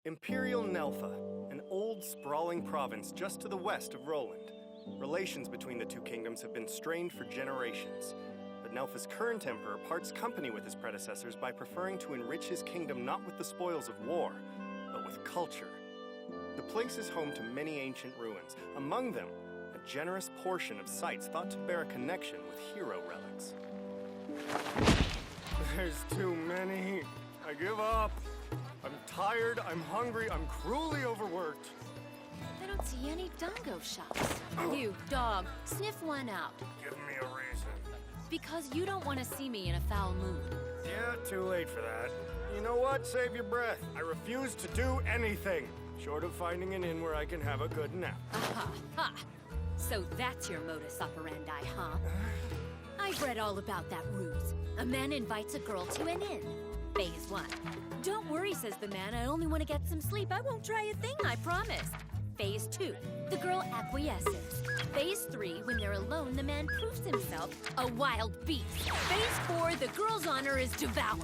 Imperial Nelfa, an old, sprawling province just to the west of Roland. Relations between the two kingdoms have been strained for generations. But Nelfa's current emperor parts company with his predecessors by preferring to enrich his kingdom not with the spoils of war, but with culture. The place is home to many ancient ruins, among them a generous portion of sites thought to bear a connection with hero relics. There's too many. I give up. I'm tired, I'm hungry, I'm cruelly overworked. I don't see any dango shops. You, dog, sniff one out. Give me a reason. Because you don't want to see me in a foul mood. Yeah, too late for that. You know what? Save your breath. I refuse to do anything, short of finding an inn where I can have a good nap. Aha, ha! So that's your modus operandi, huh? I've read all about that ruse. A man invites a girl to an inn. Phase 1. Don't worry, says the man. I only want to get some sleep. I won't try a thing, I promise. Phase 2. The girl acquiesces. Phase 3. When they're alone, the man proves himself a wild beast. Phase 4. The girl's honor is devoured.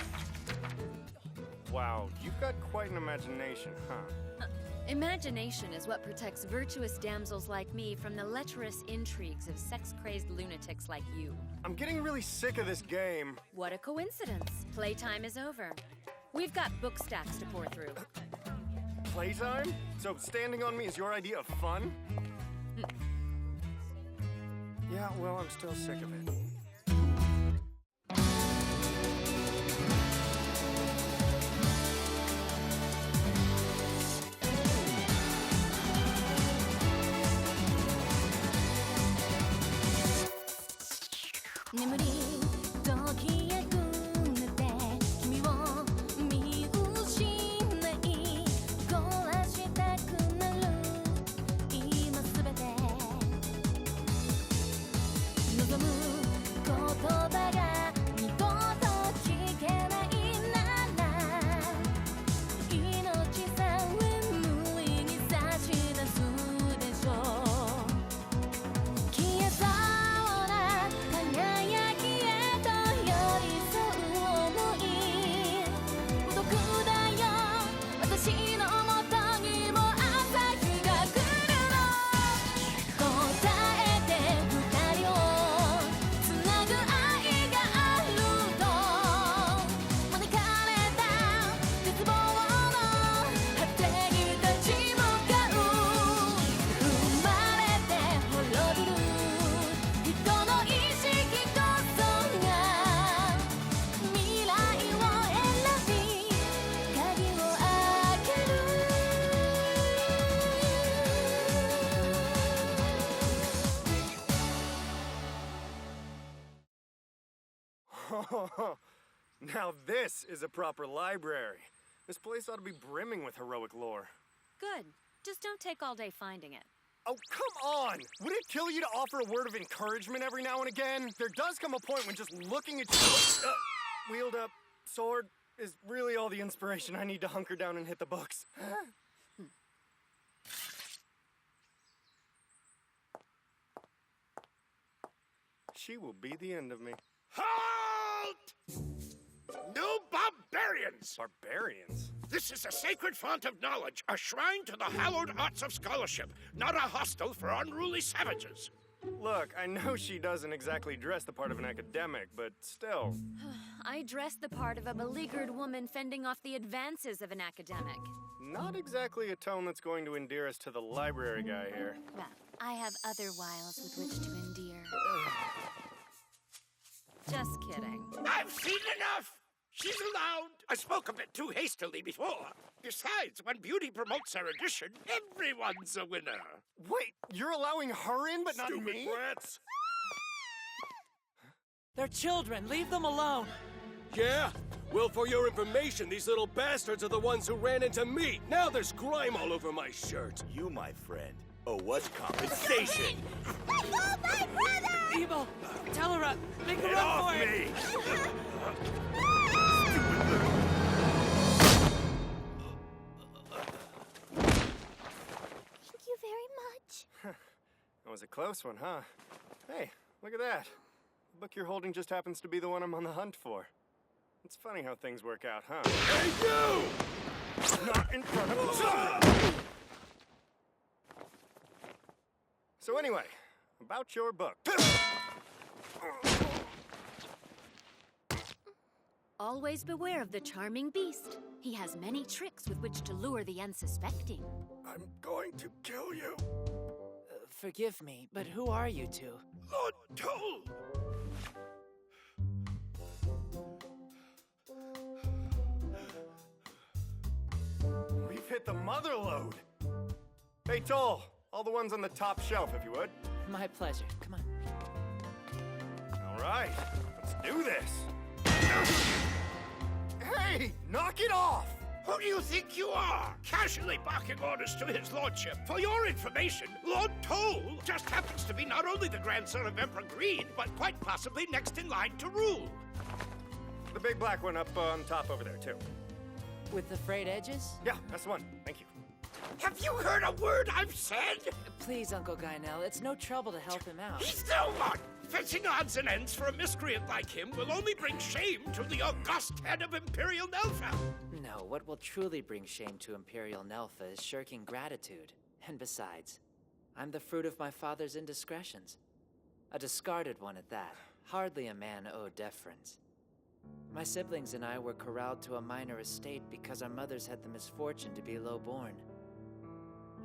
Wow, you've got quite an imagination, huh? Imagination is what protects virtuous damsels like me from the lecherous intrigues of sex-crazed lunatics like you. I'm getting really sick of this game. What a coincidence. Playtime is over. We've got book stacks to pour through. Playtime? So standing on me is your idea of fun? Yeah, well, I'm still sick of it. Now this is a proper library. This place ought to be brimming with heroic lore. Good. Just don't take all day finding it. Oh, come on! Would it kill you to offer a word of encouragement every now and again? There does come a point when just looking at you wheeled up sword is really all the inspiration I need to hunker down and hit the books. She will be the end of me. Halt! No barbarians! Barbarians? This is a sacred font of knowledge, a shrine to the hallowed arts of scholarship, not a hostel for unruly savages. Look, I know she doesn't exactly dress the part of an academic, but still. I dress the part of a beleaguered woman fending off the advances of an academic. Not exactly a tone that's going to endear us to the library guy here. Well, I have other wiles with which to endear. Just kidding. I've seen enough! She's allowed. I spoke a bit too hastily before. Besides, when beauty promotes erudition, everyone's a winner. Wait, you're allowing her in, but not me? Stupid brats! They're children. Leave them alone. Yeah? Well, for your information, these little bastards are the ones who ran into me. Now there's grime all over my shirt. You, my friend, owe us compensation. Let go of my brother! Evil, tell her up. Make her Get run off for it. me! Thank you very much. That was a close one, huh? Hey, look at that. The book you're holding just happens to be the one I'm on the hunt for. It's funny how things work out, huh? Hey, you! Not in front of the So anyway, about your book. Always beware of the charming beast. He has many tricks with which to lure the unsuspecting. I'm going to kill you. Forgive me, but who are you two? Lord Toll! We've hit the mother lode. Hey, Toll, all the ones on the top shelf, if you would. My pleasure. Come on. All right, let's do this. Hey, knock it off! Who do you think you are? Casually barking orders to his lordship. For your information, Lord Toll just happens to be not only the grandson of Emperor Green, but quite possibly next in line to rule. The big black one up on top over there, too. With the frayed edges? Yeah, that's the one. Thank you. Have you heard a word I've said? Please, Uncle Guynell, it's no trouble to help him out. He's no one! Fetching odds and ends for a miscreant like him will only bring shame to the august head of Imperial Nelfa. No, what will truly bring shame to Imperial Nelfa is shirking gratitude. And besides, I'm the fruit of my father's indiscretions. A discarded one at that. Hardly a man owed deference. My siblings and I were corralled to a minor estate because our mothers had the misfortune to be low-born.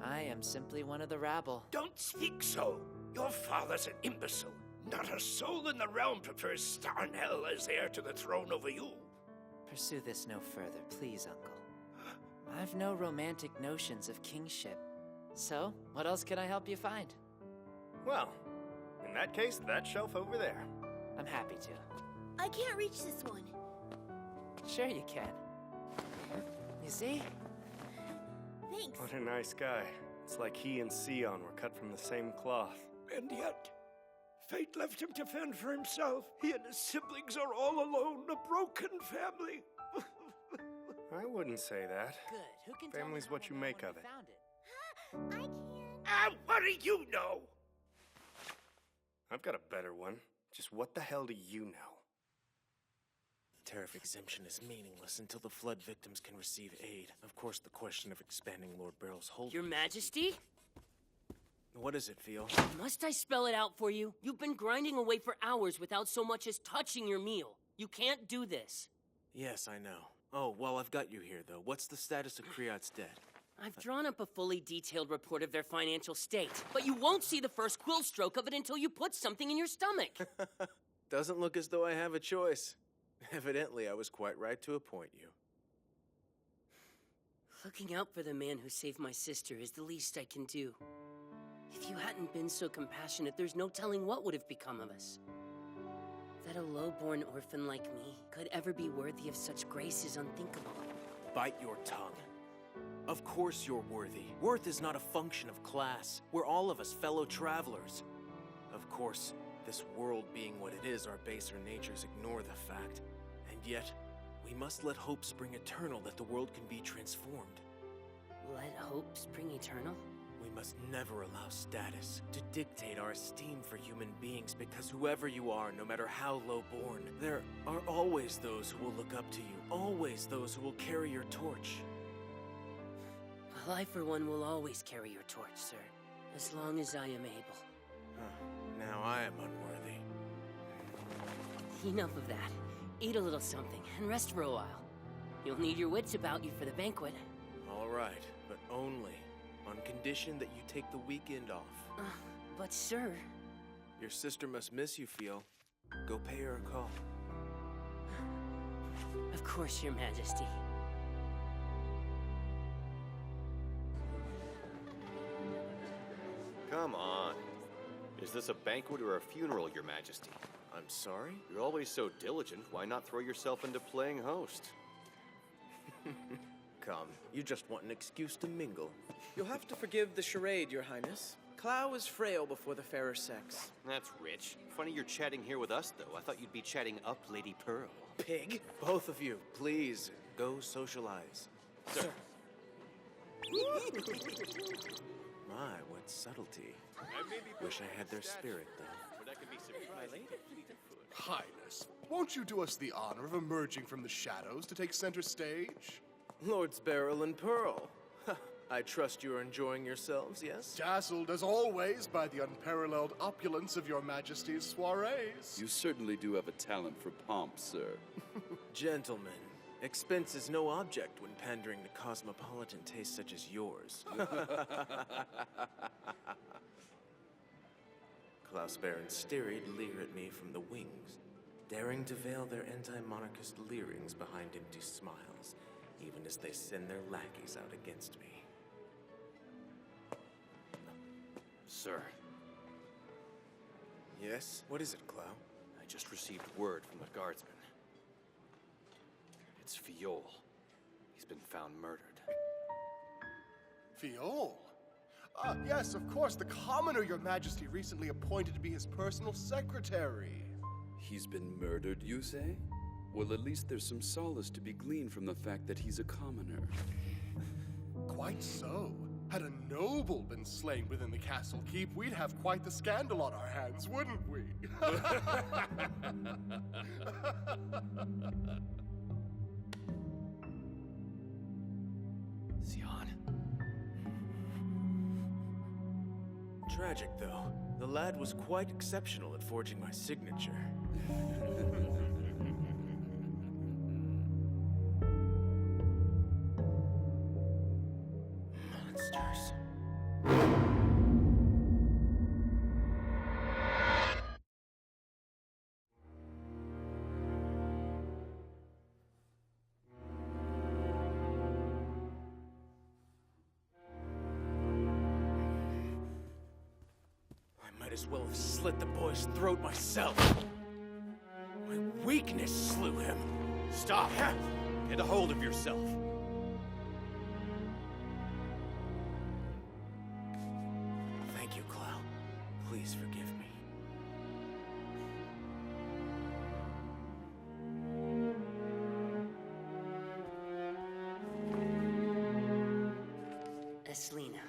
I am simply one of the rabble. Don't speak so. Your father's an imbecile. Not a soul in the realm prefers Starnell as heir to the throne over you. Pursue this no further, please, Uncle. I've no romantic notions of kingship. So, what else can I help you find? Well, in that case, that shelf over there. I'm happy to. I can't reach this one. Sure you can. You see? Thanks. What a nice guy. It's like he and Sion were cut from the same cloth. And yet, fate left him to fend for himself. He and his siblings are all alone, a broken family. I wouldn't say that. Good. Who can tell me Family's how what you I make found of it. I can't. What do you know? I've got a better one. Just what the hell do you know? Tariff exemption is meaningless until the flood victims can receive aid. Of course, the question of expanding Lord Barrel's hold. Your Majesty? What does it feel? Must I spell it out for you? You've been grinding away for hours without so much as touching your meal. You can't do this. Yes, I know. Oh, well, I've got you here, though. What's the status of Kriot's debt? I've drawn up a fully detailed report of their financial state, but you won't see the first quill stroke of it until you put something in your stomach. Doesn't look as though I have a choice. Evidently, I was quite right to appoint you. Looking out for the man who saved my sister is the least I can do. If you hadn't been so compassionate, there's no telling what would have become of us. That a low-born orphan like me could ever be worthy of such grace is unthinkable. Bite your tongue. Of course you're worthy. Worth is not a function of class. We're all of us fellow travelers. Of course, this world being what it is, our baser natures ignore the fact. And yet, we must let hope spring eternal that the world can be transformed. Let hope spring eternal? We must never allow status to dictate our esteem for human beings, because whoever you are, no matter how low-born, there are always those who will look up to you, always those who will carry your torch. Well, I, for one, will always carry your torch, sir, as long as I am able. Now I am unworthy. Enough of that. Eat a little something and rest for a while. You'll need your wits about you for the banquet. All right, but only on condition that you take the weekend off. But sir... Your sister must miss you, Feel. Go pay her a call. Of course, Your Majesty. Come on. Is this a banquet or a funeral, Your Majesty? I'm sorry? You're always so diligent, why not throw yourself into playing host? Come, you just want an excuse to mingle. You'll have to forgive the charade, Your Highness. Clow is frail before the fairer sex. That's rich. Funny you're chatting here with us, though. I thought you'd be chatting up Lady Pearl. Pig? Both of you, please, go socialize. Sir. My, what subtlety. Wish I had their spirit, though. Highness, won't you do us the honor of emerging from the shadows to take center stage? Lords Beryl and Pearl. I trust you are enjoying yourselves, yes? Dazzled as always by the unparalleled opulence of your Majesty's soirees. You certainly do have a talent for pomp, sir. Gentlemen, expense is no object when pandering to cosmopolitan tastes such as yours. Klaus Baron Styried leer at me from the wings, daring to veil their anti-monarchist leerings behind empty smiles, even as they send their lackeys out against me. Sir, Yes? What is it, Clow? I just received word from the guardsman. It's Fiol. He's been found murdered. Fiol? Yes, of course, the commoner your Majesty recently appointed to be his personal secretary. He's been murdered, you say? Well, at least there's some solace to be gleaned from the fact that he's a commoner. Quite so. Had a noble been slain within the castle keep, we'd have quite the scandal on our hands, wouldn't we? Sion? Tragic, though. The lad was quite exceptional at forging my signature. Monsters. I might as well have slit the boy's throat myself. My weakness slew him. Stop! Get a hold of yourself. Thank you, Clow. Please forgive me. Eslina,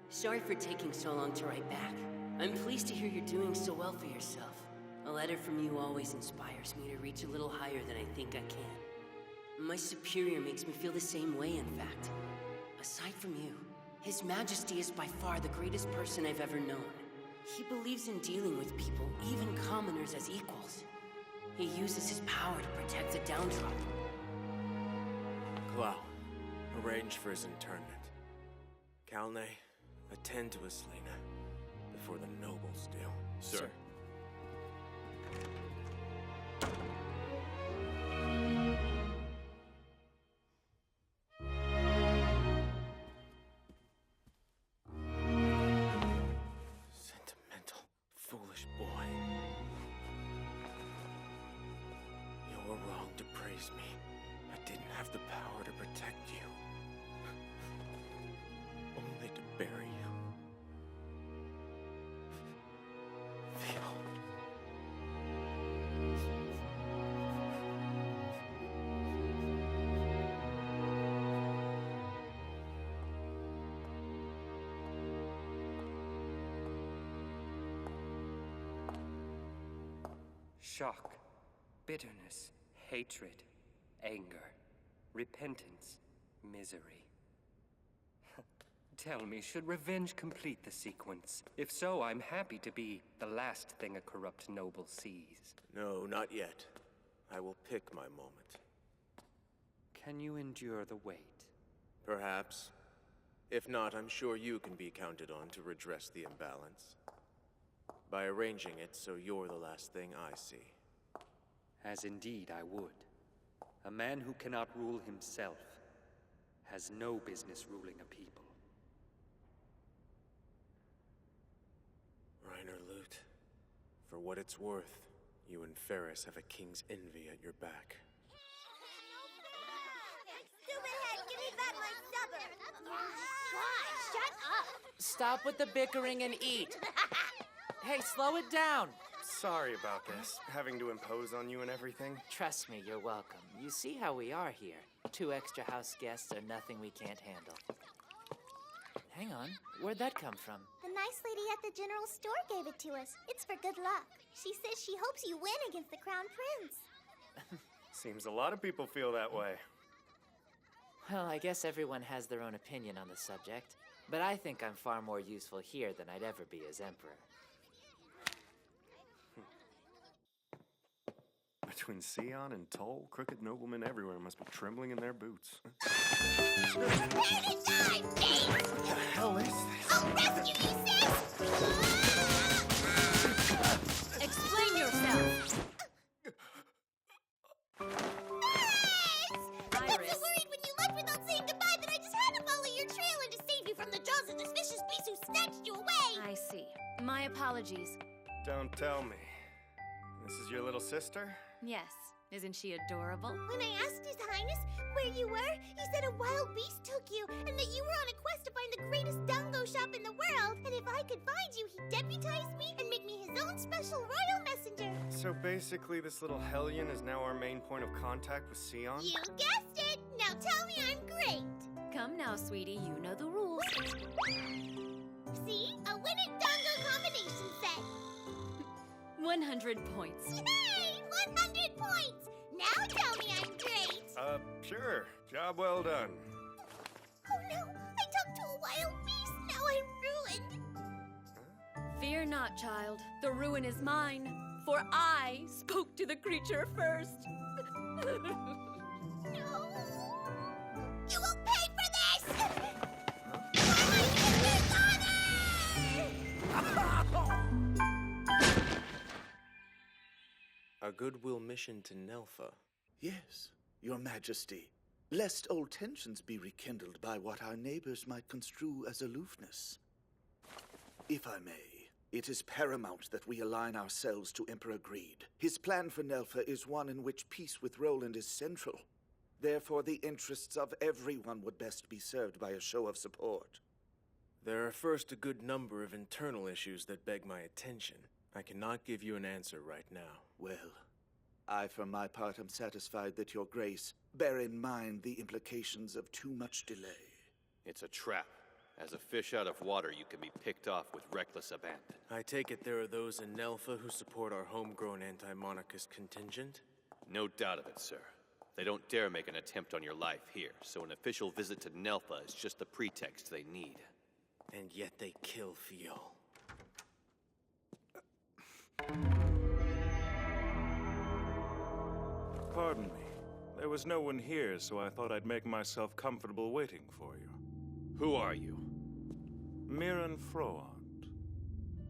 sorry for taking so long to write back. I'm pleased to hear you're doing so well for yourself. A letter from you always inspires me to reach a little higher than I think I can. My superior makes me feel the same way, in fact. Aside from you, His Majesty is by far the greatest person I've ever known. He believes in dealing with people, even commoners, as equals. He uses his power to protect the downtrodden. Clow, arrange for his internment. Kalne, attend to Eslina before the nobles do. Sir. Sentimental, foolish boy. You're wrong to praise me. I didn't have the power to protect you. Only to bury you. Feel. Shock, bitterness, hatred, anger, repentance, misery. Tell me, should revenge complete the sequence? If so, I'm happy to be the last thing a corrupt noble sees. No, not yet. I will pick my moment. Can you endure the wait? Perhaps. If not, I'm sure you can be counted on to redress the imbalance. By arranging it so you're the last thing I see. As indeed I would. A man who cannot rule himself has no business ruling a people. Reiner Lute, for what it's worth, you and Ferris have a king's envy at your back. Stupid head, give me back my stubber! Why? Shut up! Stop with the bickering and eat! Hey, slow it down! Sorry about this, having to impose on you and everything. Trust me, you're welcome. You see how we are here. 2 extra house guests are nothing we can't handle. Hang on, where'd that come from? The nice lady at the general store gave it to us. It's for good luck. She says she hopes you win against the Crown Prince. Seems a lot of people feel that way. Well, I guess everyone has their own opinion on the subject, but I think I'm far more useful here than I'd ever be as Emperor. Between Sion and Toll, crooked noblemen everywhere must be trembling in their boots. What the hell is this? I'll rescue you, sis! Explain yourself! I got so worried when you left without saying goodbye that I just had to follow your trail and to save you from the jaws of this vicious beast who snatched you away! I see. My apologies. Don't tell me. This is your little sister? Yes. Isn't she adorable? When I asked His Highness where you were, he said a wild beast took you, and that you were on a quest to find the greatest dango shop in the world. And if I could find you, he'd deputize me and make me his own special royal messenger. So basically, this little hellion is now our main point of contact with Sion? You guessed it! Now tell me I'm great! Come now, sweetie, you know the rules. See? A winning dango combination set! 100 points. Yay! 100 points! Now tell me I'm great! Sure. Job well done. Oh no! I talked to a wild beast! Now I'm ruined! Fear not, child. The ruin is mine. For I spoke to the creature first. No! You will pay for this! A goodwill mission to Nelfa. Yes, Your Majesty. Lest old tensions be rekindled by what our neighbors might construe as aloofness. If I may, it is paramount that we align ourselves to Emperor Greed. His plan for Nelfa is one in which peace with Roland is central. Therefore, the interests of everyone would best be served by a show of support. There are first a good number of internal issues that beg my attention. I cannot give you an answer right now. Well, I for my part am satisfied that Your Grace bear in mind the implications of too much delay. It's a trap. As a fish out of water, you can be picked off with reckless abandon. I take it there are those in Nelfa who support our homegrown anti-monarchist contingent? No doubt of it, sir. They don't dare make an attempt on your life here, so an official visit to Nelfa is just the pretext they need. And yet they kill Fiol. Pardon me. There was no one here, so I thought I'd make myself comfortable waiting for you. Who are you? Mirren Froant,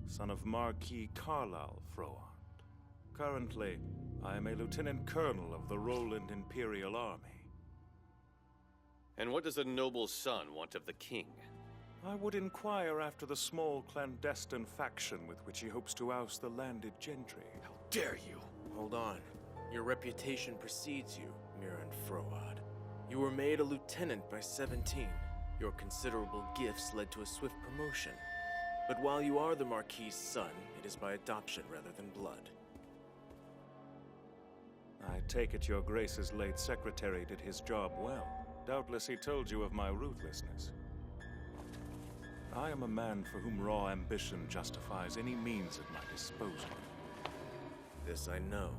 son of Marquis Carlyle Froant. Currently, I am a lieutenant colonel of the Roland Imperial Army. And what does a noble son want of the king? I would inquire after the small clandestine faction with which he hopes to oust the landed gentry. How dare you! Hold on. Your reputation precedes you, Mirren Froad. You were made a lieutenant by 17. Your considerable gifts led to a swift promotion. But while you are the Marquis' son, it is by adoption rather than blood. I take it Your Grace's late secretary did his job well. Doubtless he told you of my ruthlessness. I am a man for whom raw ambition justifies any means at my disposal. This I know,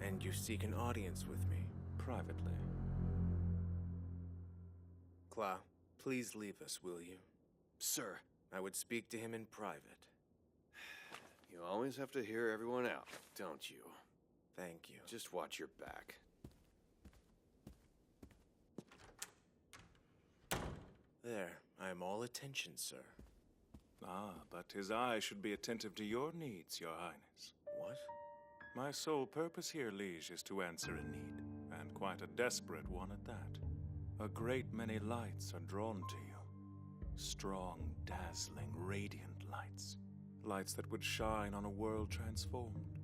and you seek an audience with me. Privately. Cla, please leave us, will you? Sir, I would speak to him in private. You always have to hear everyone out, don't you? Thank you. Just watch your back. There, I am all attention, sir. Ah, but his eye should be attentive to your needs, Your Highness. What? My sole purpose here, Liege, is to answer a need, and quite a desperate one at that. A great many lights are drawn to you. Strong, dazzling, radiant lights. Lights that would shine on a world transformed.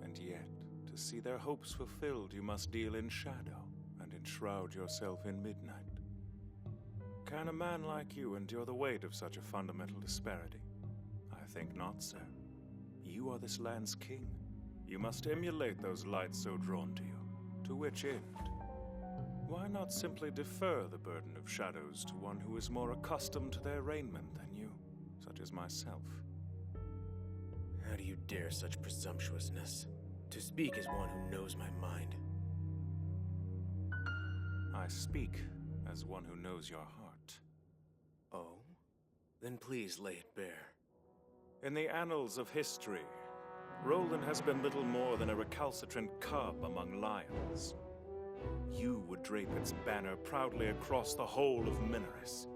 And yet, to see their hopes fulfilled, you must deal in shadow and enshroud yourself in midnight. Can a man like you endure the weight of such a fundamental disparity? I think not, sir. You are this land's king. You must emulate those lights so drawn to you. To which end? Why not simply defer the burden of shadows to one who is more accustomed to their raiment than you, such as myself? How do you dare such presumptuousness? To speak as one who knows my mind. I speak as one who knows your heart. Oh? Then please lay it bare. In the annals of history, Roland has been little more than a recalcitrant cub among lions. You would drape its banner proudly across the whole of Minaris,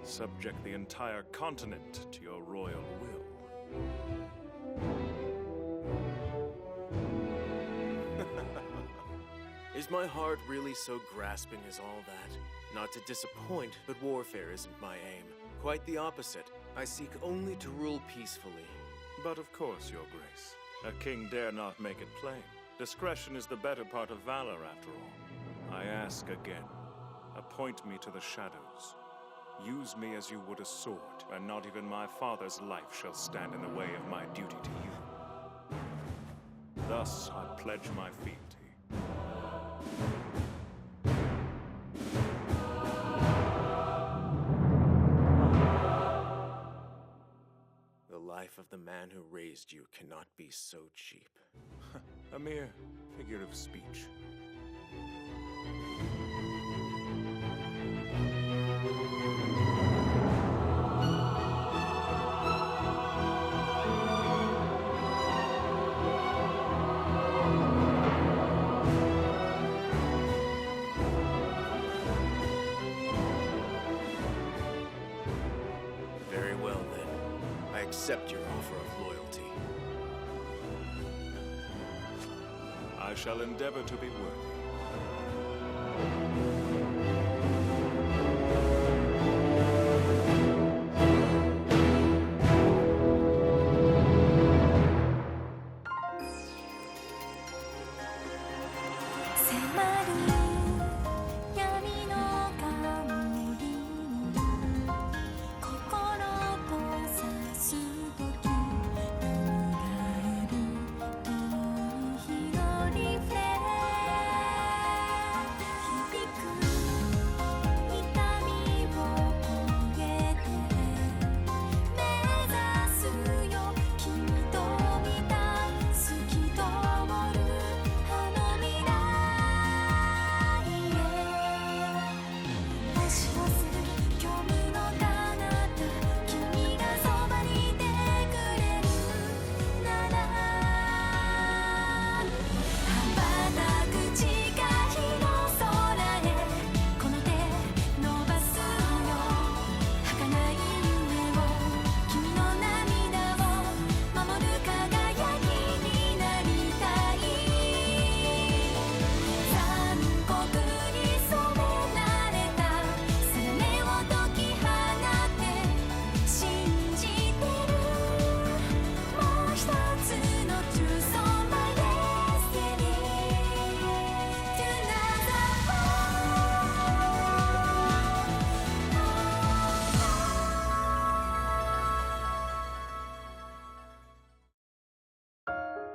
subject the entire continent to your royal will. Is my heart really so grasping as all that? Not to disappoint, but warfare isn't my aim. Quite the opposite. I seek only to rule peacefully. But of course, Your Grace. A king dare not make it plain. Discretion is the better part of valor, after all. I ask again. Appoint me to the shadows. Use me as you would a sword, and not even my father's life shall stand in the way of my duty to you. Thus I pledge my fealty. The life of the man who raised you cannot be so cheap. A mere figure of speech. Very well, then. I accept your offer of loyalty. I shall endeavor to be worthy.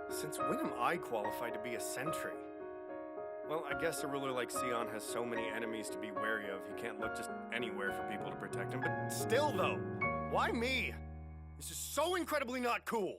Since when am I qualified to be a sentry? Well, I guess a ruler like Sion has so many enemies to be wary of, he can't look just anywhere for people to protect him. But still, though, why me? This is so incredibly not cool.